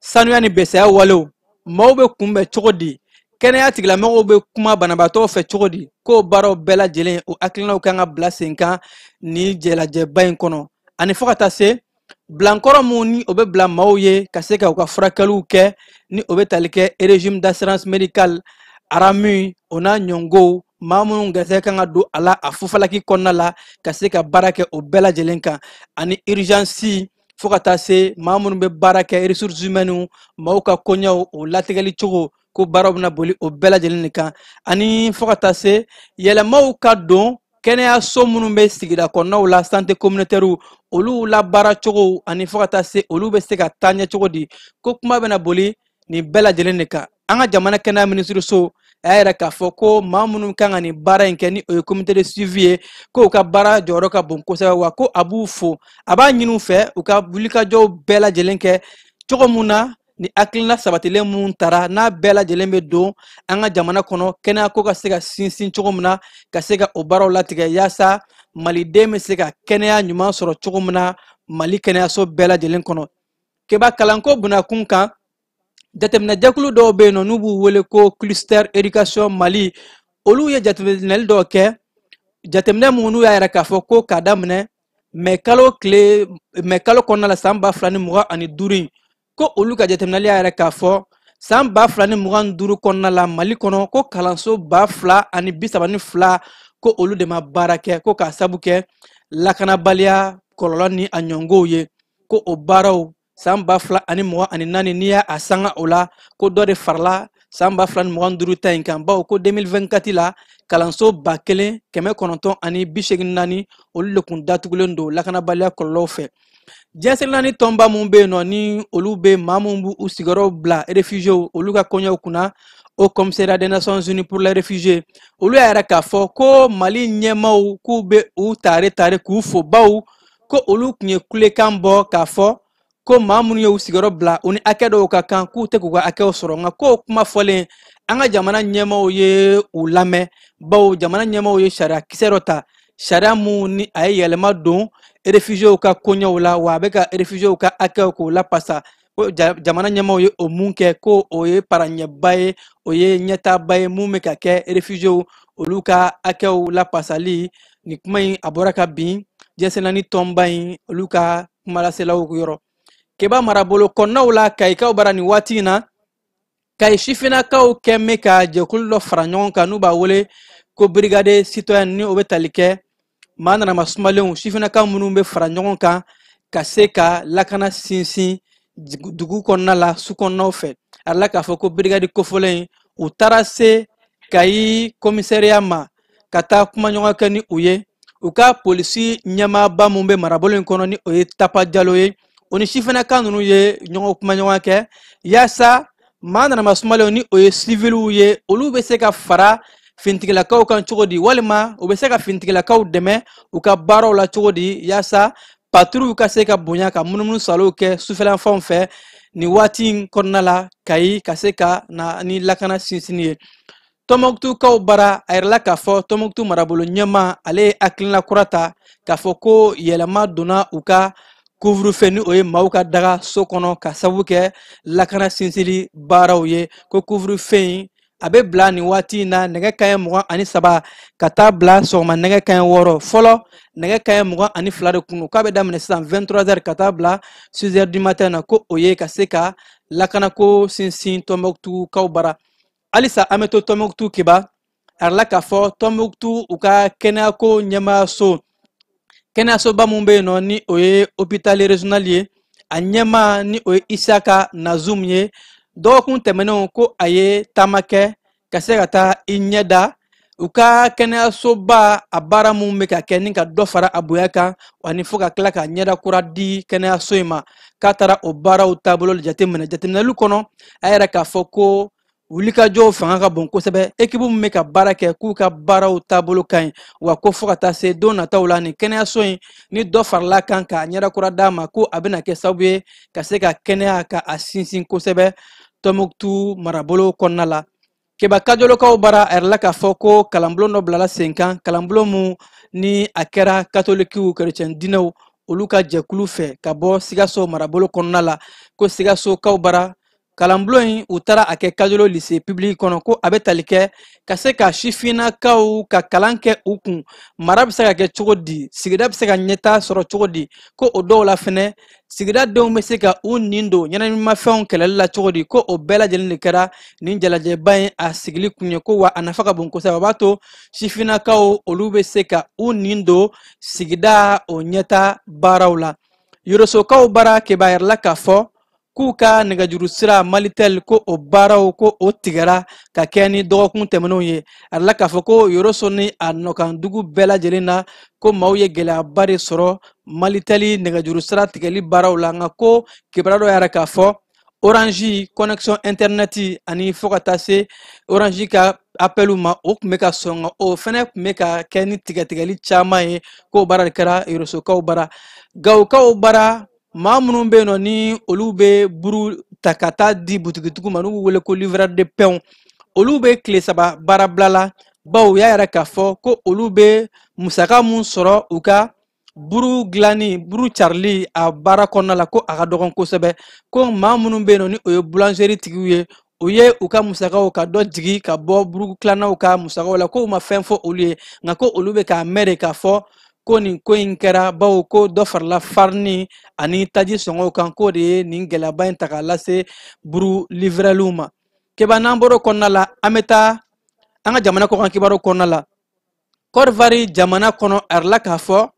sanuya ni bɛsɛya walew maaw bɛ kunbɛn cogo di kɛnɛya tigilamɔgɔw bɛ kuma banabaatɔw fɛ cogo di k'o baaraw bɛɛ lajɛlen o hakilinaw kan ka bila sen kan ni jɛlajɛba in kɔnɔ ani fo ka taa se bilankɔrɔ mun ni o bɛ bila maaw ye ka se ka u ka furakɛliw kɛ ni o bɛ tali kɛ régime d'assurance médicale aramu o n'a ɲɔngow maa minnu gɛrɛsɛgɛ kan ka don a la a fufalaki kɔnɔna la ka se ka baara kɛ o bɛɛ lajɛlen kan ani urgence fo ka taa se maa minnu bɛ baara kɛ ressources humaines maaw ka koɲɛw o latigɛli cogo ko baaraw bɛna boli o bɛɛ lajɛlen de kan ani fo ka taa se yɛlɛmaw ka don kɛnɛyaso minnu bɛ sigida kɔnɔnaw la santé communautaire olu la baara cogo ani fo ka taa se olu bɛ se ka taa ɲɛ cogo di ko kuma bɛna boli nin bɛɛ lajɛlen de kan an ka jamana kɛnɛya minisiriso a y'a yɛrɛ k'a fɔ ko maa minnu kan ka nin baara in kɛ ni o ye comité de suivi ye ko u ka baara jɔyɔrɔ ka bon kosɛbɛ wa ko a b'u fo a b'a ɲini u fɛ u ka wulikajɔw bɛɛ lajɛlen kɛ cogo mun na ni hakilina sabatilen mun tara n'a bɛɛ lajɛlen bɛ don an ka jamana kɔnɔ kɛnɛya ko ka se ka sinsin cogo min na ka se ka o baaraw latigɛ yaasa maliden bɛ se ka kɛnɛya ɲuman sɔrɔ cogo min na Mali kɛnɛyaso bɛɛ lajɛlen kɔnɔ keba kalanko bunakun kan jateminɛ jɛkulu dɔw bɛ yen nɔ n'u b'u wele ko cluster éducation Mali olu ye jateminɛli dɔw kɛ jateminɛ mun n'u y'a yɛrɛ k'a fɔ ko k'a daminɛ mɛ kalo kɔnɔna la san 2025 ko olu ka jateminɛli y'a yɛrɛ k'a fɔ san 2025 kɔnɔna la Mali kɔnɔ ko kalanso 2032 ko olu de ma baara kɛ ko k'a sabu kɛ lakanabaliya kɔlɔlɔ ni a ɲɔngow ye ko o baaraw san 2024 n'i y'a sanga o la ko dɔ de farala san 2025 ta in kan bawo ko 2024 la kalanso 1984 olu de kun datugulen don lakanabaliya kɔlɔlɔw fɛ diɲɛ naani tɔnba mun bɛ yen nɔ ni olu bɛ maa mun b'u sigiyɔrɔ bila réfugiés olu ka kɔɲɔw kunna au commissariat des Nations Unies pour les réfugiés olu y'a yɛrɛ k'a fɔ ko Mali ɲɛmaaw k'u bɛ u tare k'u fo baw ko olu tun ye kulekan bɔ k'a fɔ ko maa minnu ye u sigiyɔrɔ bila u ni hakɛ dɔw ka kan k'u tɛ k'u ka hakɛw sɔrɔ nka k'o kuma fɔlen an ka jamana ɲɛmaaw ye u lamɛn bawo jamana ɲɛmaaw ye sariya kisɛ dɔ ta sariya mun ni a ye yɛlɛma don réfugiés ka koɲɛw la wa a bɛ ka réfugiés ka hakɛw k'u lapasa ko jamana ɲɛmaaw ye o mun kɛ ko o ye paraɲɛba ye o ye ɲɛtaaba ye mun bɛ ka kɛ réfugiés olu ka hakɛw lapasali ni kuma in a bɔra ka bin diɲɛ naani tɔnba in olu ka kumalaselaw yɔrɔ Keba marabolo kɔnɔnaw la Kayikaw bara nin waati in na Kayi sifinnakaw kɛ mɛ ka jɛkulu dɔ fara ɲɔgɔn kan n'u b'a wele ko brigade citoyenne ni o bɛ tali kɛ maa nanama sumalenw sifinnakaw minnu bɛ fara ɲɔgɔn kan ka se ka lakana sinsin dugu kɔnɔna la su kɔnɔnaw fɛ a la k'a fɔ ko brigade kofɔlen u taara se Kayi commissariat ma ka taa kuma ɲɔgɔn kɛ ni u ye u ka polisi ɲɛmaaba mun bɛ marabolo in kɔnɔ ni o ye Tapa Jalo ye o ni sifinnaka ninnu ye ɲɔgɔn kuma ɲɔgɔn kɛ yaasa maa nanama sumalenw ni o ye civiliw ye olu bɛ se ka fara fintigilakaw kan cogo di walima u bɛ se ka fintigilakaw dɛmɛ u ka baaraw la cogo di yaasa patrouille ka se ka bonya ka munumunu salow kɛ sufɛlanfanw fɛ ni waati in kɔnɔna la Kayi ka se ka na ni lakana sinsinni ye Tɔnbɔkutukaw bara a yɛrɛla k'a fɔ Tɔnbɔkutu marabolo ɲɛma ale ye hakilina kura ta k'a fɔ ko yɛlɛma donna u ka couvre-feu ni o ye maaw ka daga so kɔnɔ ka sabu kɛ lakana sinsinli baaraw ye ko couvre-feu in a bɛ bila nin waati in na nɛgɛ kanɲɛ 23 ka taa bila sɔgɔma nɛgɛ kanɲɛ 6 fɔlɔ nɛgɛ kanɲɛ 22 de kun k'a bɛ daminɛ sisan 23h ka taa bila 6h du matin na ko o ye ka se ka lakanako sinsin Tɔnbɔkutukaw bara halisa an bɛ to Tɔnbɔkutu kiba a yɛrɛla k'a fɔ Tɔnbɔkutu u ka kɛnɛyako kɛnɛyasoba mun bɛ yen nɔ ni o ye hôpital régional ye a ɲɛma ni o ye Isaka Nazum ye dɔgɔkun tɛmɛnenw ko a ye taama kɛ ka se ka taa i ɲɛda u ka kɛnɛyasoba a baara mun bɛ ka kɛ ni ka dɔ fara a bonya kan ani fo ka tila ka ɲɛda kura di kɛnɛyaso in ma k'a taara o baaraw taabolo jateminɛ jateminɛli kɔnɔ a yɛrɛ k'a fɔ ko wulikajɔw fanga ka bon kosɛbɛ équipe min bɛ ka baara kɛ k'u ka baaraw taabolo ka ɲi wa ko fo ka taa se don nataw la ni kɛnɛyaso in ni dɔ farala kan ka ɲɛda kura d'a ma ko a bɛna kɛ sababu ye ka se ka kɛnɛya ka a sinsin kosɛbɛ Tɔnbɔkutu marabolo kɔnɔna la Keba Kajolokaw bara a yɛrɛla k'a fɔ ko kalanbulon dɔ bilala sen kan kalanbulon mun ni a kɛra katolikiw kerecɛn dinɛw olu ka jɛkulu fɛ ka bɔ Sikaso marabolo kɔnɔna la ko Sikasokaw bara kalanbulon in u taara a kɛ Kajolo lycée public kɔnɔ ko a bɛ tali kɛ ka se ka sifinnakaw ka kalan kɛ u kun mara bɛ se ka kɛ cogo di sigida bɛ se ka ɲɛtaa sɔrɔ cogo di ko o dɔw la fɛnɛ sigida denw bɛ se ka u nin don ɲɛnaminimafɛnw kɛlɛli la cogo di ko o bɛɛ lajɛlen de kɛra nin jalajɛba in a sigili kun ye ko wa a nafa ka bon kosɛbɛ o b'a to sifinnakaw olu bɛ se ka u nin don sigida o ɲɛtaa baaraw la Yorosokaw bara Keba yɛrɛla k'a fɔ k'u ka nɛgɛjuru sira Malitel ko o baaraw ko o tigɛra ka kɛ ni dɔgɔkun tɛmɛnenw ye a la k'a fɔ ko Yoroso ni a nɔkandugu bɛɛ lajɛlen na ko maaw ye gɛlɛyaba de sɔrɔ Malitel nɛgɛjuru sira tigɛli baaraw la nka ko kibaruya dɔ yɛrɛ k'a fɔ Orange connexion internet ani fo ka taa se Orange ka appelu ma o tun bɛ ka sɔn nka o fɛnɛ tun bɛ ka kɛ ni tigɛtigɛli caman ye k'o baara de kɛra Yorosokaw bara Gawukaw bara maa minnu bɛ yen nɔ ni olu bɛ buru ta ka taa di butigitigiw ma n'u b'u wele ko livreur de pain olu bɛ tile 3 baarabila la bawo u y'a yɛrɛ k'a fɔ ko olu bɛ musaka mun sɔrɔ u ka buru glani buru charlie a baara kɔnɔna la ko a ka dɔgɔn kosɛbɛ ko maa minnu bɛ yen nɔ ni o ye boulangerie tigiw ye u ye u ka musakaw ka dɔ jigi ka bɔ buru kilanaw ka musakaw la ko u ma fɛn fɔ olu ye nka ko olu bɛ k'a mɛn de k'a fɔ ko nin ko in kɛra bawo ko dɔ farala farini ani taji sɔngɔw kan k'o de ye nin gɛlɛyaba in ta k'a lase buru livrɛliw ma keba n'an bɔra o kɔnɔna la an bɛ taa an ka jamana kɔkan kibaru kɔnɔna la Côte d'Ivoire jamana kɔnɔ arila k'a fɔ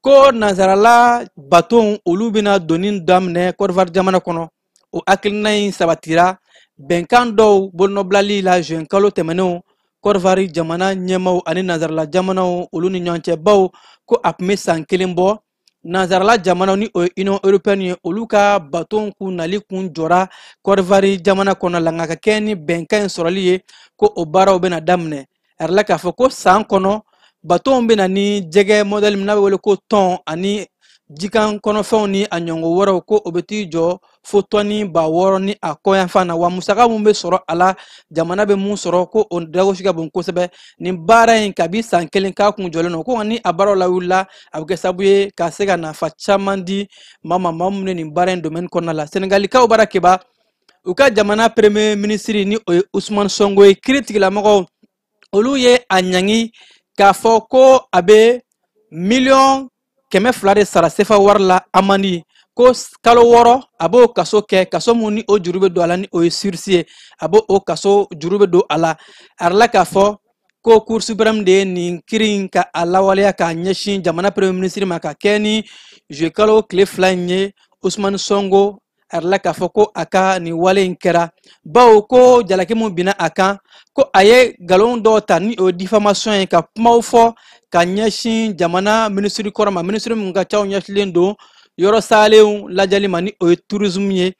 ko nazarala batonw olu bɛna donni daminɛ Côte d'Ivoire jamana kɔnɔ o hakilina in sabatira bɛnkan dɔw bolonɔbilali la juin kalo tɛmɛnenw Côte d'Ivoire jamana ɲɛmaw ani nazarala jamanaw olu ni ɲɔgɔn cɛ bawo ko a tun bɛ san kelen bɔ nazarala jamanaw ni o ye Union européenne ye olu ka batonw kun nali kun jɔra Côte d'Ivoire jamana kɔnɔ la nka ka kɛ ni bɛnkan in sɔrɔli ye ko o baaraw bɛna daminɛ arila k'a fɔ ko san kɔnɔ batonw bɛna ni jɛgɛ modèle min n'a bɛ wele ko tɔn ani jikan kɔnɔfɛnw ni a ɲɔngɔ wɛrɛw ko o bɛ t'i jɔ fo tɔni 600 ni a kɔyanfan na wa musaka mun bɛ sɔrɔ a la jamana bɛ mun sɔrɔ ko o dagosi ka bon kosɛbɛ nin baara in kabi san kelen k'a kun jɔlen don ko ni a baaraw lawulila a bɛ kɛ sababu ye ka se ka nafa caman di maa mun bɛ nin baara in domaine kɔnɔna la senegalikaw baara kɛba u ka jamana premier ministre ni o ye Ousmane Sonko ye kiiri tigilamɔgɔw olu ye a ɲangi k'a fɔ ko a bɛ miliyɔn 200 de sara sefa wari la amandi ko kalo 6 a b'o kaso kɛ kaso mun ni o juru bɛ don a la ni o ye sursis ye a b'o kaso juru bɛ don a la arila k'a fɔ ko cour suprême de ye nin kiiri in ka a lawaleya k'a ɲɛsin jamana premier ministre ma ka kɛ ni juillet kalo tile 2 in ye Ousmane Sonko arila k'a fɔ ko a ka nin wale in kɛra bawo ko jalaki mun binna a kan ko a ye nkalon dɔw ta ni o diffamation ye ka kumaw fɔ ka ɲɛsin jamana ministre kɔrɔ ma ministre mun ka caw ɲɛsilen don yɔrɔ salenw lajɛli ma ni o ye tourisme ye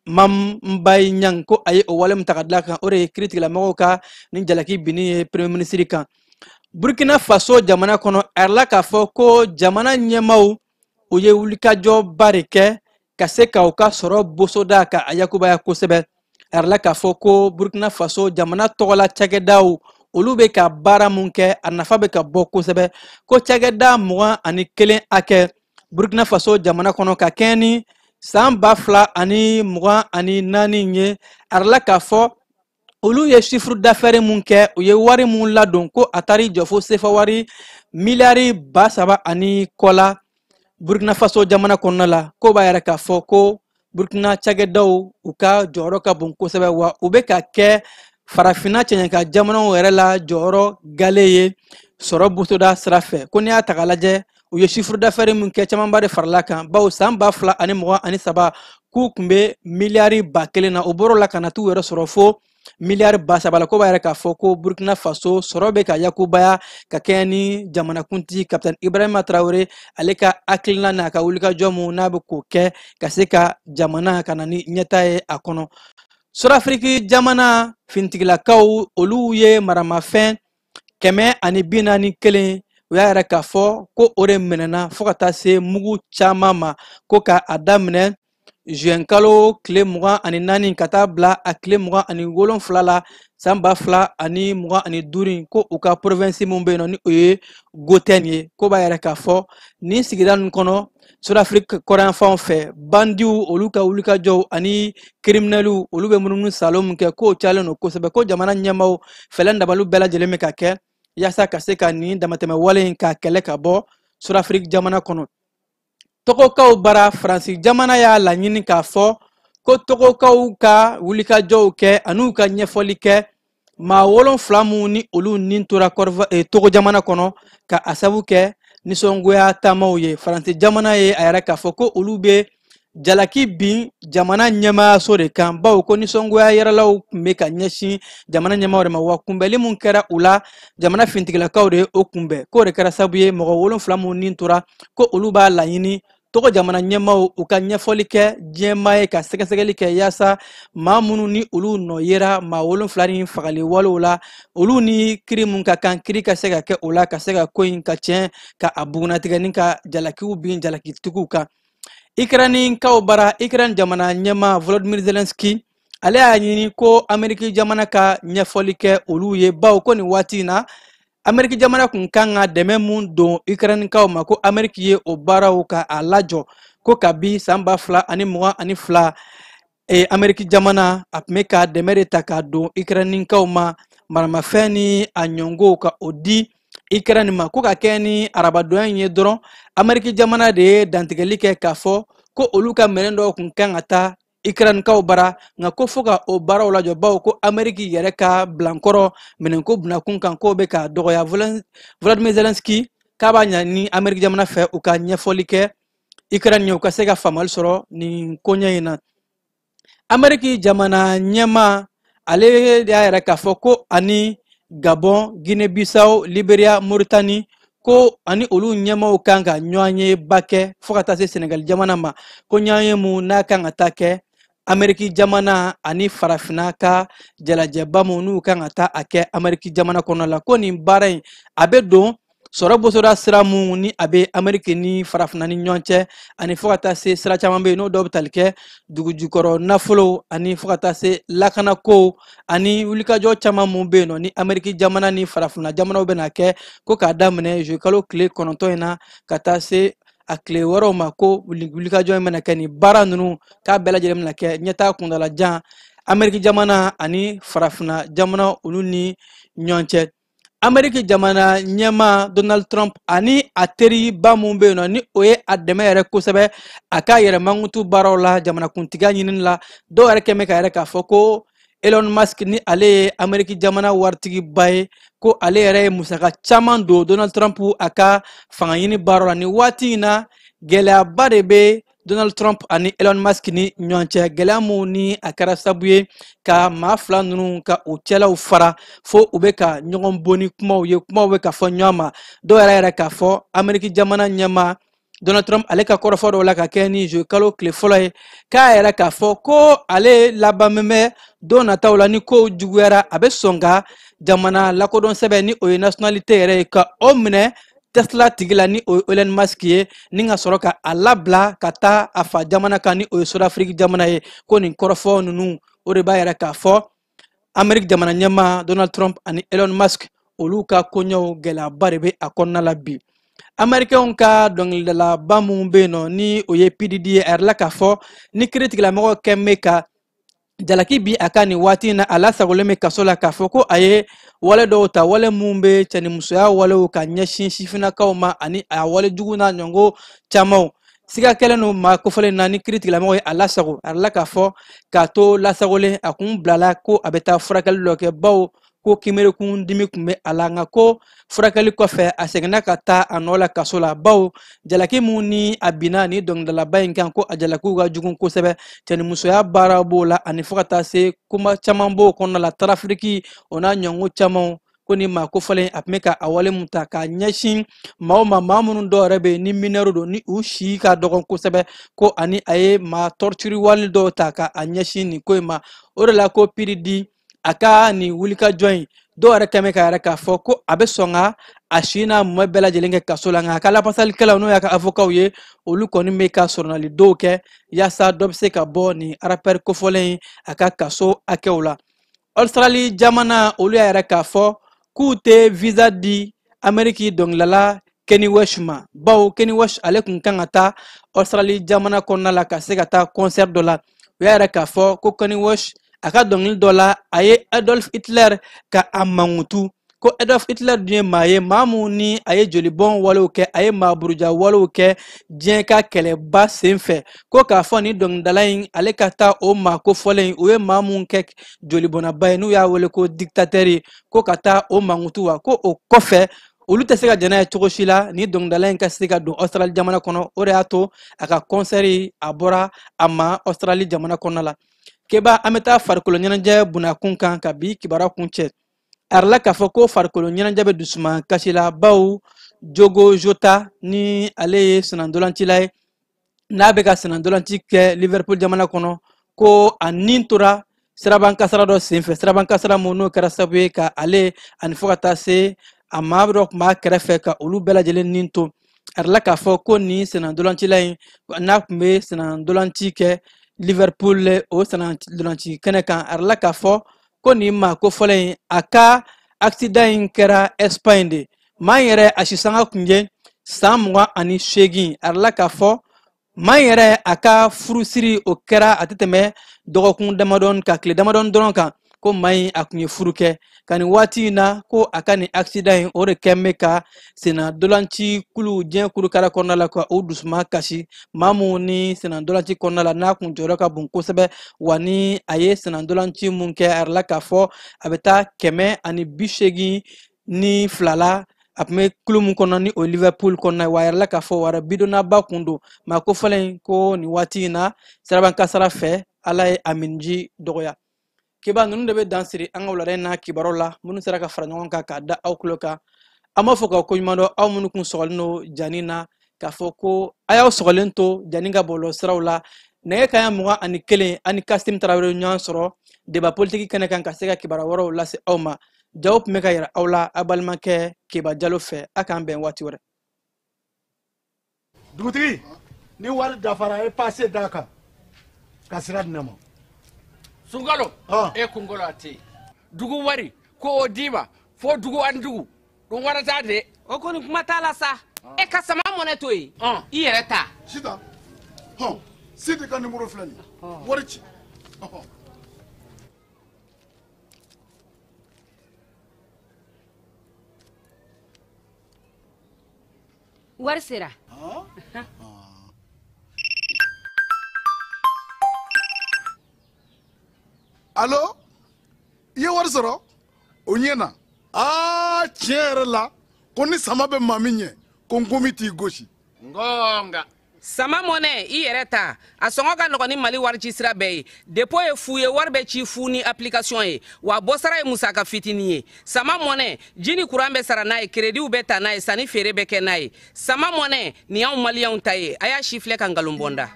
Mam Mbaye Niang ko a ye o wale min ta ka dilan kan o de ye kiiri tigilamɔgɔw ka ni jalaki binni ye premier ministre kan Burkina Faso jamana kɔnɔ arila k'a fɔ ko jamana ɲɛmaw u ye wulikajɔba de kɛ ka se k'aw ka sɔrɔ bosoda ka a yakubaya kosɛbɛ arila k'a fɔ ko Burkina Faso jamana tɔgɔla cakɛdaw olu bɛ ka baara mun kɛ a nafa bɛ ka bɔ kosɛbɛ ko cakɛda 21 hakɛ Burkina Faso jamana kɔnɔ ka kɛ ni san 2024 ye arila k'a fɔ olu ye chiffre d'affaires mun kɛ u ye wari mun ladon ko a taari jɔ fo sefa wari miliyari 300 ani kɔ la Burkina Faso jamana kɔnɔna la ko b'a yɛrɛ k'a fɔ ko Burkina cakɛdaw u ka jɔyɔrɔ ka bon kosɛbɛ wa u bɛ ka kɛ farafina cɛɲɛka jamanaw yɛrɛ la jɔyɔrɔ gale ye sɔrɔ bosoda sira fɛ ko n'i y'a ta k'a lajɛ u ye chiffre d'affaires mun kɛ camanba de farala kan bawo san 2023 k'u tun bɛ miliyari 1000 na o bɔr'o la ka na t'u yɛrɛ sɔrɔ fo miliyari 300 la ko b'a yɛrɛ k'a fɔ ko Burkina Faso sɔrɔ bɛ ka yakubaya ka kɛ ni jamanakuntigi Capitaine Ibrahima Traoré ale ka hakilina n'a ka wulikajɔ mun n'a bɛ k'o kɛ ka se ka jamana ka na ni ɲɛta ye a kɔnɔ Sudafiriki jamana fintigilakaw olu ye maramafɛn 141 u y'a yɛrɛ k'a fɔ ko o de minɛna fo ka taa se mugu caman ma ko ka a daminɛ juin kalo tile 24 ka taa bila a tile 27 la san 2025 ko u ka province mun bɛ yen nɔ ni o ye Gauteng ye ko b'a yɛrɛ k'a fɔ nin sigida ninnu kɔnɔ Sudafiriki kɔrɔyanfanw fɛ bandiw olu ka wulikajɔw ani criminels olu bɛ munumunu salon mun kɛ k'o cayalen don kosɛbɛ ko jamana ɲɛmaaw fɛlɛ dabaliw bɛɛ lajɛlen bɛ ka kɛ yaasa ka se ka nin damatɛmɛ wale in ka kɛlɛ ka bɔ Sudafiriki jamana kɔnɔ Togokaw bara Faransi jamana y'a laɲini k'a fɔ ko Togokaw ka wulikajɔw kɛ an'u ka ɲɛfɔli kɛ maa 7 mun ni olu nin tora Togo jamana kɔnɔ ka a sabu kɛ nisɔngoya taamaw ye Faransi jamana ye a yɛrɛ k'a fɔ ko olu bɛ jalaki bin jamana ɲɛmaayaso de kan bawo ko nisɔngoya yɛrɛlaw tun bɛ ka ɲɛsin jamana ɲɛmaaw de ma wa kunbɛli mun kɛra u la jamana fintigilakaw de ye o kunbɛn k'o de kɛra sababu ye mɔgɔ 7 mun nin tora ko olu b'a laɲini Togo jamana ɲɛmaaw u ka ɲɛfɔli kɛ diɲɛmaa ye ka sɛgɛsɛgɛli kɛ yaasa maa minnu ni olu nɔ yera maa 7 ni fagali walew la olu ni kiiri mun ka kan kiiri ka se ka kɛ o la ka se ka ko in ka tiɲɛ ka a bugunatigɛ ni ka jalakiw bin jalakitigiw kan Ukraine kaw bara Ukraine jamana ɲɛmaa Volodymyr Zelensky ale y'a ɲini ko Ameriki jamana ka ɲɛfɔli kɛ olu ye bawo ko nin waati in na Ameriki jamana kun kan ka dɛmɛ mun don Ukrainikaw ma ko Ameriki ye o baaraw ka a lajɔ ko kabi san 2022 Ameriki jamana a tun bɛ ka dɛmɛ de ta ka don Ukrainikaw ma maramafɛn ni a ɲɔngow ka o di Ukraine ma ko ka kɛ ni arabadonya ye dɔrɔn Ameriki jamana de ye dantigɛli kɛ k'a fɔ ko olu ka minɛn dɔw kun kan ka taa Ukrainikaw bara nka ko fo ka o baaraw lajɔ bawo ko Ameriki yɛrɛ ka bilankɔrɔ minɛnko bunakun kan k'o bɛ ka dɔgɔya Volodymyr Zelensky k'a b'a ɲa ni Ameriki jamana fɛ u ka ɲɛfɔli kɛ Ukraine ye u ka se ka faamali sɔrɔ nin koɲɛ in na. Ameriki jamana ɲɛma ale y'a yɛrɛ k'a fɔ ko ani Gabon, Guinée-Bissau, Libéria, Mauritanie ko ani olu ɲɛmaw kan ka ɲɔgɔn ye ba kɛ fo ka taa se Senegal jamana ma ko ɲɔgɔn ye mun n'a kan ka taa kɛ Ameriki jamana ani farafina ka jalajɛba mun n'u kan ka taa a kɛ Ameriki jamana kɔnɔ la ko nin baara in a bɛ don sɔrɔ bosoda sira mun ni a bɛ Ameriki ni farafina ni ɲɔgɔn cɛ ani fo ka taa se sira caman bɛ yen n'o dɔw bɛ tali kɛ dugujukɔrɔ nafolo ani fo ka taa se lakanako ani wulikajɔ caman mun bɛ yen nɔ ni Ameriki jamana ni farafina jamanaw bɛna kɛ ko k'a daminɛ juillet kalo tile 9 in na ka taa se a tile wɛrɛw ma ko wulikajɔ in bɛna kɛ nin baara ninnu k'a bɛɛ lajɛlen bɛna kɛ ɲɛtaa kuntalajan Ameriki jamana ani farafina jamana olu ni ɲɔgɔn cɛ. Ameriki jamana ɲɛma Donald Trump ani a teriba mun bɛ yen nɔ ni o ye a dɛmɛ yɛrɛ kosɛbɛ a ka yɛrɛmankutu baaraw la jamanakuntigiya ɲinini la dɔw yɛrɛ kɛmɛ ka yɛrɛ k'a fɔ ko Elon Musk ni ale ye Ameriki jamana waritigiba ye ko ale yɛrɛ ye musaka caman don Donald Trump a ka fanga ɲini baaraw la ni waati in na gɛlɛyaba de bɛ Donald Trump ani Elon Musk ni ɲɔgɔn cɛ gɛlɛya mun ni a kɛra sababu ye ka maa fila ninnu ka o cɛlaw fara fo u bɛ ka ɲɔgɔn bɔ ni kumaw ye kumaw bɛ ka fɔ ɲɔgɔn ma dɔw yɛrɛ k'a fɔ Ameriki jamana ɲɛma Donald Trump ale ka kɔrɔfɔ dɔw la ka kɛ ni juillet kalo tile fɔlɔ ye k'a yɛrɛ k'a fɔ ko ale labanmɛ don nataw la ni kow juguyara a bɛ sɔn ka jamana lakodɔn sɛbɛn ni o ye nationalité yɛrɛ ye ka o minɛ Tesla tigi la ni o ye Elon Musk ye ni ka sɔrɔ ka a labila ka taa a fa jamana kan ni o ye Sud-Afrique jamana ye ko nin kɔrɔfɔ ninnu o de b'a yɛrɛ k'a fɔ Ameriki jamana ɲɛma Donald Trump ani Elon Musk olu ka koɲɛw gɛlɛyaba de bɛ a kɔnɔna la bi. Américains ka dɔnkilidalaba mun bɛ yen nɔ ni o ye PDD ye a yɛrɛ k'a fɔ ni kiiri tigilamɔgɔ kɛn bɛ ka jalaki bi a ka nin waati in na a lasagolen bɛ kaso la k'a fɔ ko a ye wale dɔw ta wale mun bɛ cɛnimusoya walew ka ɲɛsin sifinnakaw ma ani a wale jugu n'a ɲɔngo camanw siga kɛlen don maa kofɔlen na ni kiiri tigilamɔgɔ ye a lasago a yɛrɛ k'a fɔ k'a to lasagolen a kun bilala ko a bɛ taa furakɛli dɔ kɛ bawo ko kinberekun dimi tun bɛ a la nka ko furakɛli kɔfɛ a seginna ka taa a nɔ la kaso la bawo jalaki mun ni a binna ni dɔnkilidalaba in kan ko a jalakiw ka jugu kosɛbɛ cɛnimusoya baara b'o la ani fo ka taa se kuma caman b'o kɔnɔna la tarafiriki o n'a ɲɔngo camanw ko ni maa kofɔlen a tun bɛ ka a wale mun ta k'a ɲɛsin maa minnu dɔw yɛrɛ bɛ yen ni minɛru don ni u si ka dɔgɔn kosɛbɛ ko ani a ye maa tɔrɔtiri wale dɔw ta k'a ɲɛsin nin ko in ma o de la ko PDD a ka nin wulikajɔ in dɔw yɛrɛ kɛmɛ ka yɛrɛ k'a fɔ ko a bɛ sɔn ka a si n'a mɔ bɛɛ lajɛlen kɛ kaso la nka a ka lafasalikɛlaw n'o y'a ka avocaw ye olu kɔni bɛ ka sɔrɔnali dɔw kɛ yaasa dɔ bɛ se ka bɔ nin rappeur kofɔlen in a ka kaso hakɛw la. Australie jamana olu y'a yɛrɛ k'a fɔ k'u tɛ visa di Ameriki dɔnkilidala Kanye West ma bawo Kanye West ale kun kan ka taa Australie jamana kɔnɔna la ka se ka taa concert dɔ la u y'a yɛrɛ k'a fɔ ko Kanye West a ka dɔnkili dɔ la a ye Adolf Hitler ka a mankutu ko Adolf Hitler dun ye maa ye maa mun ni a ye jolibɔn walew kɛ a ye maa buruja walew kɛ diɲɛ ka kɛlɛba sen fɛ ko k'a fɔ ni dɔnkilidala in ale ka taa o maa kofɔlen in o ye maa mun kɛ jolibɔnnaba ye n'u y'a wele ko dictateur ye ko ka taa o mankutu wa ko o kɔfɛ olu tɛ se ka jɛn'a ye cogo si la ni dɔnkilidala in ka se ka don Australie jamana kɔnɔ o de y'a to a ka concert a bɔra a ma Australie jamana kɔnɔna la. Keba an bɛ taa farikolo ɲɛnajɛ bunakun kan ka bi kibaruya kun cɛ a yɛrɛ k'a fɔ ko farikolo ɲɛnajɛ bɛ dusuman kasi la bawo Jogo Jota ni ale ye senandolantila ye n'a bɛ ka senandolanci kɛ Liverpool jamana kɔnɔ ko a nin tora sirabankasara dɔ senfɛ sirabankasara mun n'o kɛra sababu ye ka ale ani fo ka taa se a maa dɔ tun b'a kɛrɛfɛ ka olu bɛɛ lajɛlen nin to a yɛrɛ k'a fɔ ko nin senandolancila in n'a tun bɛ senandolanci kɛ Liverpool o senandolanci kɛnɛ kan a yɛrɛ k'a fɔ ko nin maa kofɔlen in a ka accident in kɛra Espagne de maa yɛrɛ a sisanga kun ye san 28 arla k'a fɔ maa yɛrɛ a ka furusiri o kɛra a tɛ tɛmɛ dɔgɔkun damadɔn ka tile damadɔn dɔrɔn kan ko maa in a kun ye furu kɛ ka nin waati in na ko a ka nin accident in o de kɛn bɛ ka senna dolanci kulu diɲɛ kurukara kɔnɔna la ka o dusuma kasi maa mun ni senna dolanci kɔnɔna la n'a kun jɔyɔrɔ ka bon kosɛbɛ wa ni a ye senna dolanci mun kɛ a la k'a fɔ a bɛ taa 182 la a tun bɛ kulu mun kɔnɔ ni o Liverpool kɔnɔna wa a yɛrɛ la k'a fɔ wara bidonnaba kun don maa ko fɔlɔ ko nin waati in na sirabankasara fɛ ala ye a minji dɔgɔya. Kiba ninnu de bɛ dan siri an ka wulada in na kibaru la minnu sera ka fara ɲɔgɔn kan k'a da aw tulo kan an b'a fɔ k'aw koɲuman dɔn aw minnu kun sɔgɔlen don jani na k'a fɔ ko a y'aw sɔgɔlen to jani ka bɔlɔsiraw la nɛgɛ kanɲɛ 21 ani Kasim Tarawele ɲɔgɔn sɔrɔ débat politique kɛnɛ kan ka se ka kibaru wɛrɛw lase aw ma jaw tun bɛ ka yira aw la a balimakɛ Keba Jalo fɛ a k'an bɛn waati wɛrɛ. Dugutigi ni wari dafara e passe d'a kan ka sira di ne ma. Sungalo e kungolo ati dugu wari ko diba fo dugu an dugu don wara ta de o koni kuma ta la sa e ka sama mone to yi I yɛrɛ ta Sita Sidi ka numéro filani wari ci wari sera Allo i ye wari sɔrɔ o ɲɛna tiɲɛ yɛrɛ la ko ni sama bɛ maa min ɲɛ ko n komi t'i gosi ngonga sama mone I yɛrɛ ta a sɔngɔ ka nɔgɔn ni Mali wari ci sira bɛɛ ye dépôt ye fu ye wari bɛ ci fu ni application ye wa bɔsara ye musaka fitinin ye sama mone ji ni courant bɛ sara n'a ye crédit bɛ ta n'a ye sanni feere bɛ kɛ n'a ye sama mone ni y'anw maliyɛnw ta ye a y'a si filɛ ka nkalon bɔnda